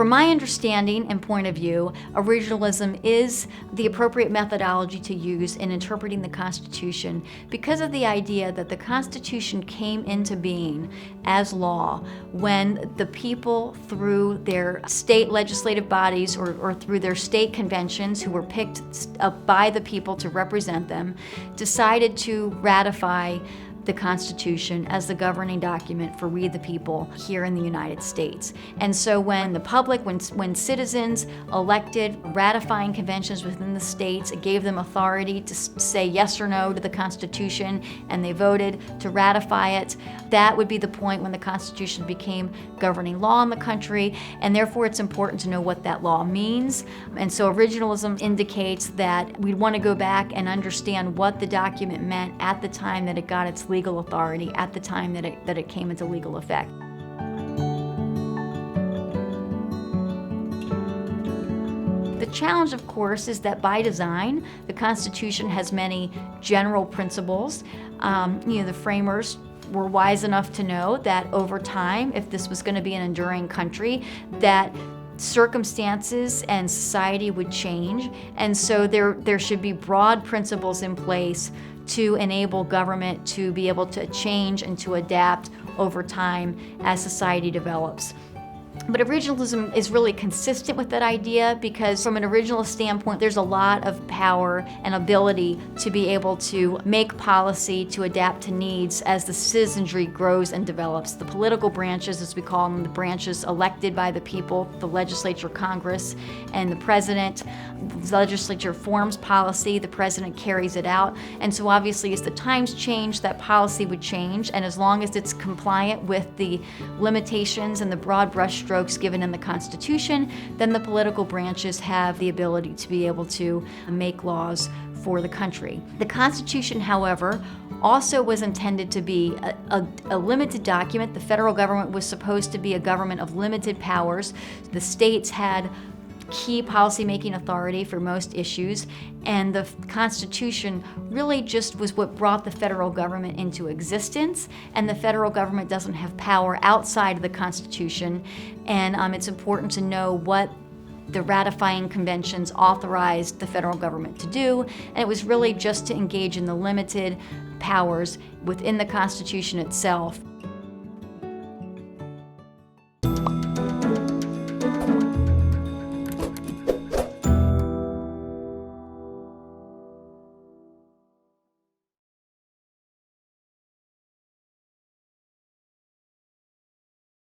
From my understanding and point of view, originalism is the appropriate methodology to use in interpreting the Constitution because of the idea that the Constitution came into being as law when the people, through their state legislative bodies or through their state conventions, who were picked up by the people to represent them, decided to ratify the Constitution as the governing document for we the people here in the United States. And so when the public, when citizens elected ratifying conventions within the states, it gave them authority to say yes or no to the Constitution, and they voted to ratify it. That would be the point when the Constitution became governing law in the country, and therefore it's important to know what that law means. And so originalism indicates that we'd want to go back and understand what the document meant at the time that it got its legal authority, at the time that it came into legal effect. The challenge, of course, is that by design, the Constitution has many general principles. The framers were wise enough to know that over time, if this was going to be an enduring country, that circumstances and society would change, and so there should be broad principles in place to enable government to be able to change and to adapt over time as society develops. But originalism is really consistent with that idea because from an originalist standpoint, there's a lot of power and ability to be able to make policy to adapt to needs as the citizenry grows and develops. The political branches, as we call them, the branches elected by the people, the legislature, Congress, and the president. The legislature forms policy, the president carries it out. And so obviously as the times change, that policy would change. And as long as it's compliant with the limitations and the broad brushstrokes given in the Constitution, then the political branches have the ability to be able to make laws for the country. The Constitution, however, also was intended to be a limited document. The federal government was supposed to be a government of limited powers. The states had key policymaking authority for most issues, and the Constitution really just was what brought the federal government into existence, and the federal government doesn't have power outside of the Constitution, and it's important to know what the ratifying conventions authorized the federal government to do, and it was really just to engage in the limited powers within the Constitution itself.